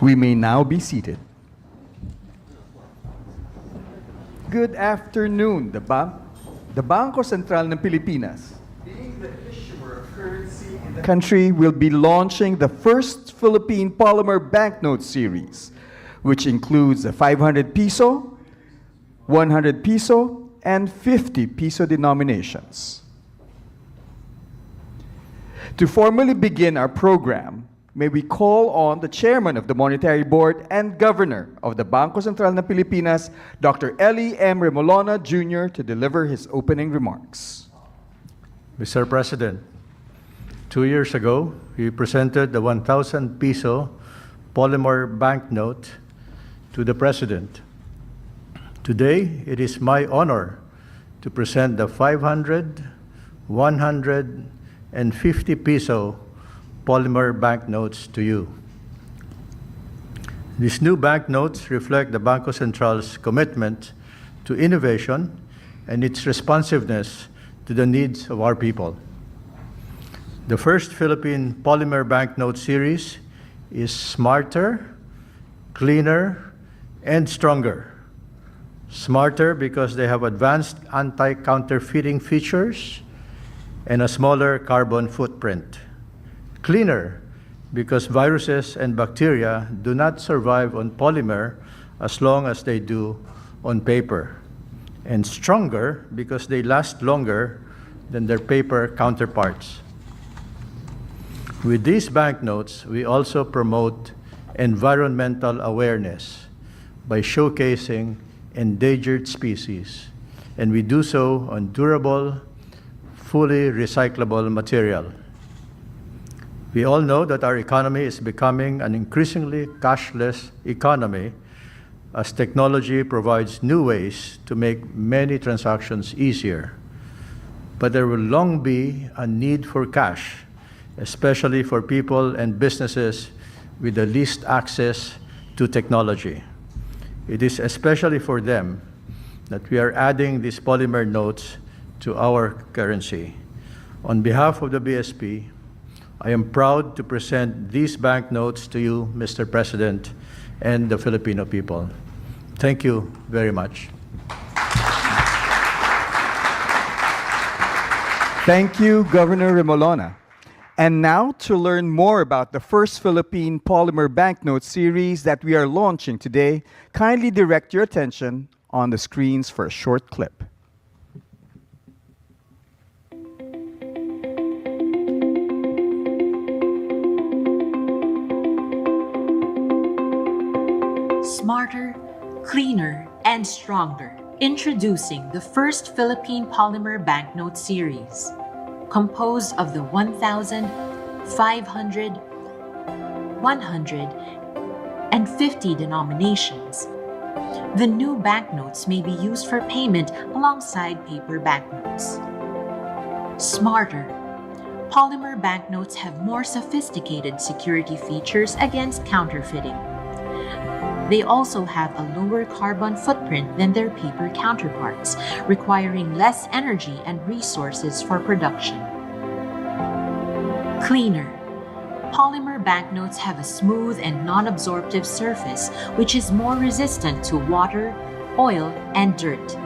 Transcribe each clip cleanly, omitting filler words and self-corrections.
We may now be seated. Good afternoon. The Bangko Sentral ng Pilipinas, being the issuer of currency in the country, will be launching the first Philippine Polymer Banknote series, which includes the 500 peso, 100 peso, and 50 peso denominations. To formally begin our program, may we call on the Chairman of the Monetary Board and Governor of the Bangko Sentral ng Pilipinas, Dr. Eli M. Remolona Jr., to deliver his opening remarks. Mr. President, 2 years ago, we presented the 1,000 peso polymer banknote to the President. Today, it is my honor to present the 500, 100, and 50 peso polymer banknotes to you. These new banknotes reflect the Bangko Sentral's commitment to innovation and its responsiveness to the needs of our people. The first Philippine polymer banknote series is smarter, cleaner, and stronger. Smarter because they have advanced anti-counterfeiting features and a smaller carbon footprint. Cleaner because viruses and bacteria do not survive on polymer as long as they do on paper. And stronger because they last longer than their paper counterparts. With these banknotes, we also promote environmental awareness by showcasing endangered species, and we do so on durable, fully recyclable material. We all know that our economy is becoming an increasingly cashless economy as technology provides new ways to make many transactions easier. But there will long be a need for cash, especially for people and businesses with the least access to technology. It is especially for them that we are adding these polymer notes to our currency. On behalf of the BSP, I am proud to present these banknotes to you, Mr. President, and the Filipino people. Thank you very much. Thank you, Governor Remolona. And now, to learn more about the first Philippine Polymer Banknote series that we are launching today, kindly direct your attention on the screens for a short clip. Smarter, cleaner, and stronger. Introducing the first Philippine Polymer Banknote series, composed of the 1,000, 500, 100, and 50 denominations. The new banknotes may be used for payment alongside paper banknotes. Smarter. Polymer banknotes have more sophisticated security features against counterfeiting. They also have a lower carbon footprint than their paper counterparts, requiring less energy and resources for production. Cleaner. Polymer banknotes have a smooth and non-absorptive surface, which is more resistant to water, oil, and dirt.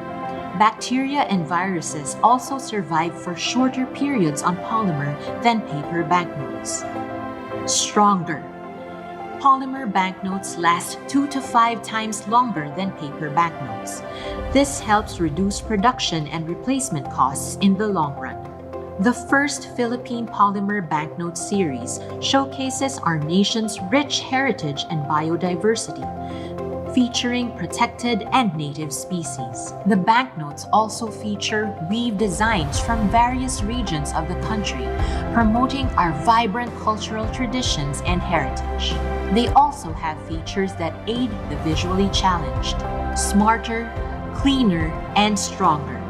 Bacteria and viruses also survive for shorter periods on polymer than paper banknotes. Stronger. Polymer banknotes last 2 to 5 times longer than paper banknotes. This helps reduce production and replacement costs in the long run. The first Philippine Polymer Banknote series showcases our nation's rich heritage and biodiversity, featuring protected and native species. The banknotes also feature weave designs from various regions of the country, promoting our vibrant cultural traditions and heritage. They also have features that aid the visually challenged. Smarter, cleaner, and stronger.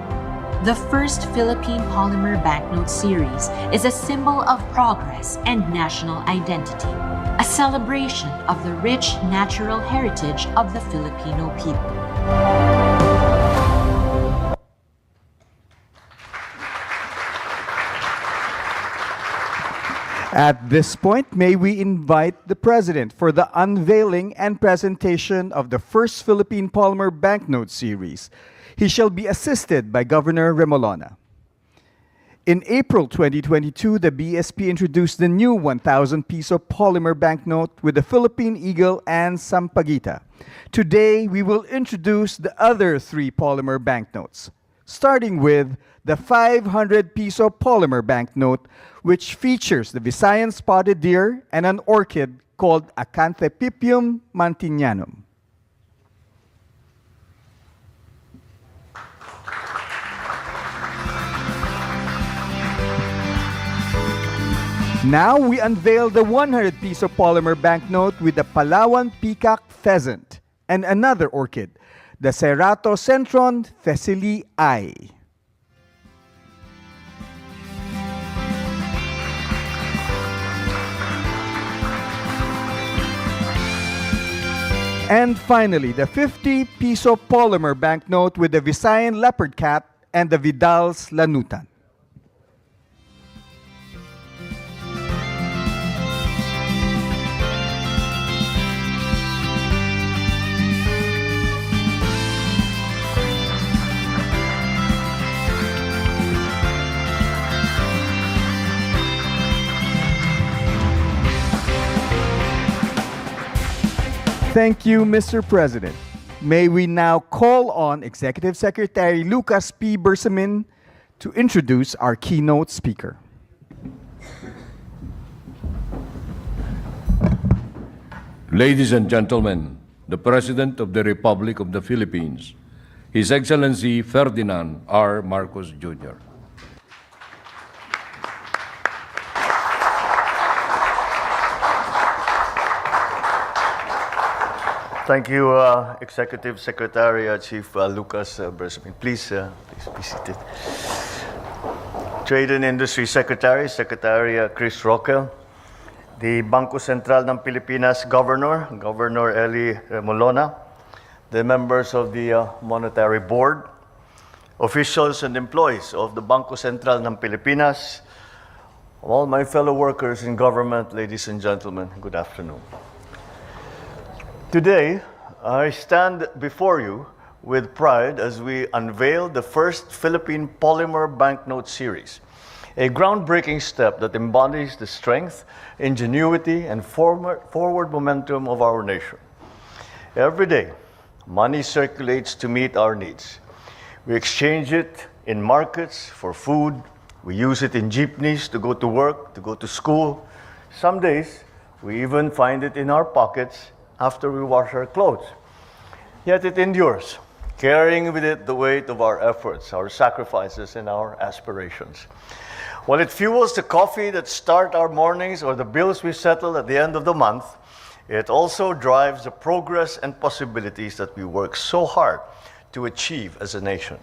The first Philippine Polymer Banknote series is a symbol of progress and national identity, a celebration of the rich natural heritage of the Filipino people. At this point, may we invite the President for the unveiling and presentation of the first Philippine Polymer Banknote series. He shall be assisted by Governor Remolona. In April 2022, the BSP introduced the new 1,000 piso polymer banknote with the Philippine Eagle and Sampaguita. Today, we will introduce the other three polymer banknotes, starting with the 500 piso polymer banknote, which features the Visayan spotted deer and an orchid called Acanthepippium mantinyanum. Now we unveil the 100 piso polymer banknote with the Palawan peacock pheasant and another orchid, the Ceratocentron thesselii. And finally, the 50 piso polymer banknote with the Visayan leopard cat and the Vidal's lanutan. Thank you, Mr. President. May we now call on Executive Secretary Lucas P. Bersamin to introduce our keynote speaker. Ladies and gentlemen, the President of the Republic of the Philippines, His Excellency Ferdinand R. Marcos Jr. Thank you, Executive Secretary Chief Lucas Bersamin. Please be seated. Trade and Industry Secretary, Secretary Chris Roque, the Bangko Sentral ng Pilipinas Governor, Governor Eli Remolona, the members of the Monetary Board, officials and employees of the Bangko Sentral ng Pilipinas, all my fellow workers in government, ladies and gentlemen, good afternoon. Today, I stand before you with pride as we unveil the first Philippine Polymer Banknote series, a groundbreaking step that embodies the strength, ingenuity, and forward momentum of our nation. Every day, money circulates to meet our needs. We exchange it in markets for food. We use it in jeepneys to go to work, to go to school. Some days, we even find it in our pockets after we wash our clothes. Yet it endures, carrying with it the weight of our efforts, our sacrifices, and our aspirations. While it fuels the coffee that start our mornings or the bills we settle at the end of the month, it also drives the progress and possibilities that we work so hard to achieve as a nation.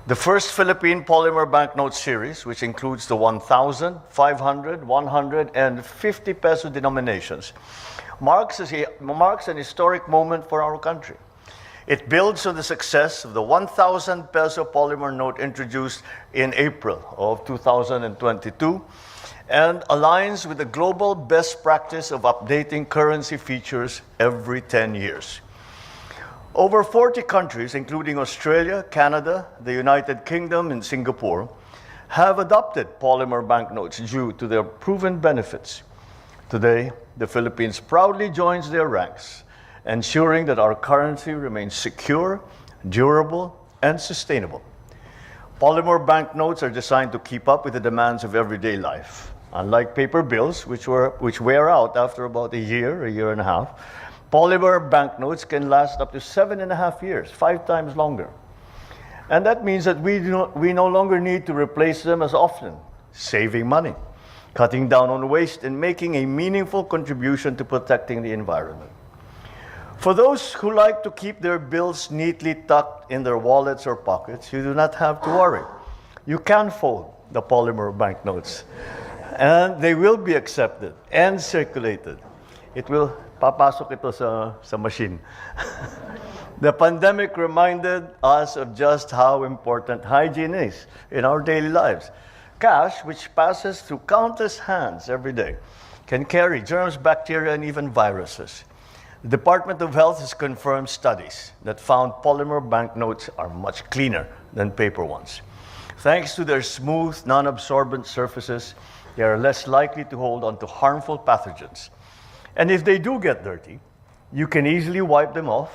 The first Philippine Polymer Banknote series, which includes the 1,000, 500, 100, and 50 peso denominations, marks an historic moment for our country. It builds on the success of the 1,000 peso polymer note introduced in April of 2022 and aligns with the global best practice of updating currency features every 10 years. Over 40 countries, including Australia, Canada, the United Kingdom, and Singapore, have adopted polymer banknotes due to their proven benefits. Today, the Philippines proudly joins their ranks, ensuring that our currency remains secure, durable, and sustainable. Polymer banknotes are designed to keep up with the demands of everyday life. Unlike paper bills, which wear out after about a year and a half, polymer banknotes can last up to 7.5 years, 5 times longer. And that means that we no longer need to replace them as often, saving money, cutting down on waste, and making a meaningful contribution to protecting the environment. For those who like to keep their bills neatly tucked in their wallets or pockets, you do not have to worry. You can fold the polymer banknotes, and they will be accepted and circulated. It will papasok ito sa machine. The pandemic reminded us of just how important hygiene is in our daily lives. Cash, which passes through countless hands every day, can carry germs, bacteria, and even viruses. The Department of Health has confirmed studies that found polymer banknotes are much cleaner than paper ones. Thanks to their smooth, non-absorbent surfaces, they are less likely to hold onto harmful pathogens. And if they do get dirty, you can easily wipe them off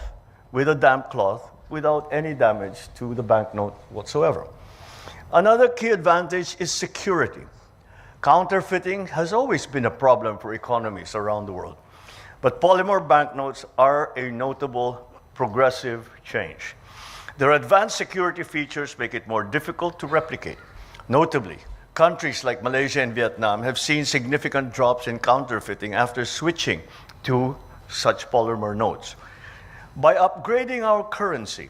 with a damp cloth without any damage to the banknote whatsoever. Another key advantage is security. Counterfeiting has always been a problem for economies around the world. But polymer banknotes are a notable progressive change. Their advanced security features make it more difficult to replicate. Notably, countries like Malaysia and Vietnam have seen significant drops in counterfeiting after switching to such polymer notes. By upgrading our currency,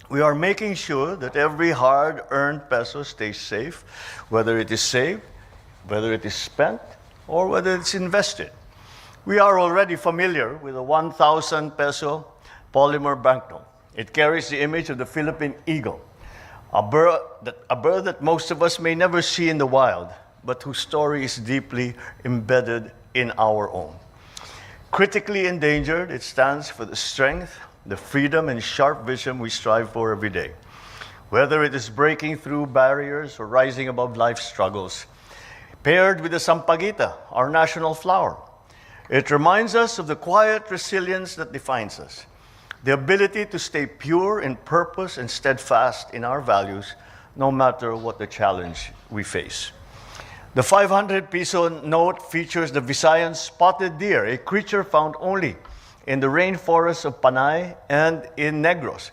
we are making sure that every hard-earned peso stays safe, whether it is saved, whether it is spent, or whether it's invested. We are already familiar with a 1,000 peso polymer banknote. It carries the image of the Philippine eagle, a bird that most of us may never see in the wild, but whose story is deeply embedded in our own. Critically endangered, it stands for the strength, the freedom, and sharp vision we strive for every day. Whether it is breaking through barriers or rising above life's struggles, paired with the sampaguita, our national flower, it reminds us of the quiet resilience that defines us, the ability to stay pure in purpose and steadfast in our values, no matter what the challenge we face. The 500 peso note features the Visayan spotted deer, a creature found only in the rainforests of Panay and in Negros.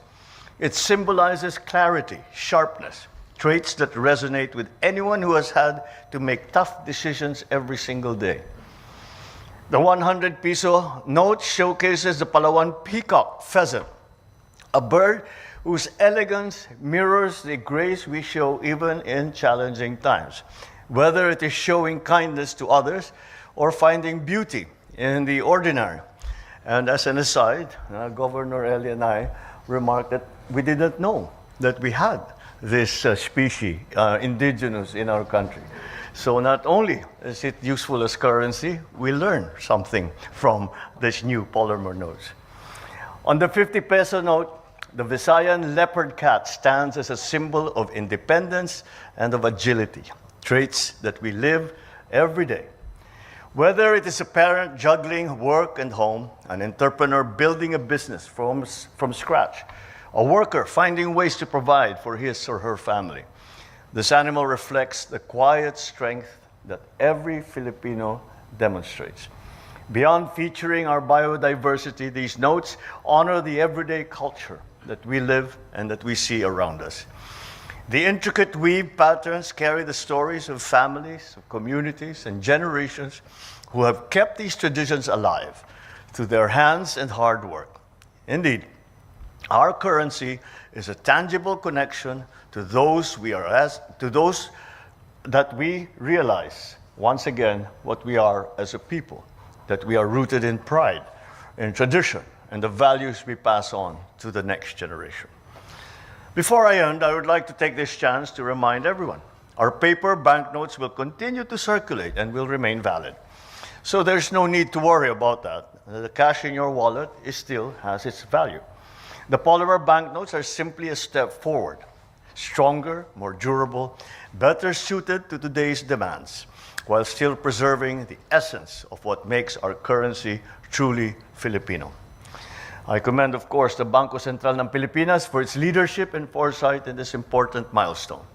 It symbolizes clarity, sharpness, traits that resonate with anyone who has had to make tough decisions every single day. The 100 peso note showcases the Palawan peacock pheasant, a bird whose elegance mirrors the grace we show even in challenging times, whether it is showing kindness to others or finding beauty in the ordinary. And as an aside, Governor Eli and I remarked that we didn't know that we had this species indigenous in our country. So not only is it useful as currency, we learn something from this new polymer notes. On the 50 peso note, the Visayan leopard cat stands as a symbol of independence and of agility, traits that we live every day. Whether it is a parent juggling work and home, an entrepreneur building a business from scratch, a worker finding ways to provide for his or her family, this animal reflects the quiet strength that every Filipino demonstrates. Beyond featuring our biodiversity, these notes honor the everyday culture that we live and that we see around us. The intricate weave patterns carry the stories of families, of communities, and generations who have kept these traditions alive through their hands and hard work. Indeed, our currency is a tangible connection to those that we realize once again what we are as a people, that we are rooted in pride, in tradition, and the values we pass on to the next generation. Before I end, I would like to take this chance to remind everyone, our paper banknotes will continue to circulate and will remain valid. So there's no need to worry about that. The cash in your wallet still has its value. The polymer banknotes are simply a step forward, stronger, more durable, better suited to today's demands, while still preserving the essence of what makes our currency truly Filipino. I commend, of course, the Bangko Sentral ng Pilipinas for its leadership and foresight in this important milestone.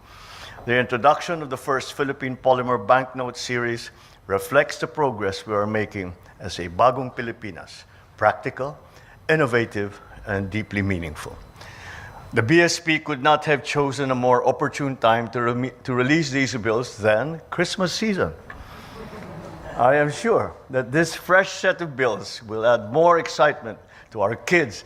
The introduction of the first Philippine polymer banknote series reflects the progress we are making as a Bagong Pilipinas, practical, innovative, and deeply meaningful. The BSP could not have chosen a more opportune time to release these bills than Christmas season. I am sure that this fresh set of bills will add more excitement to our kids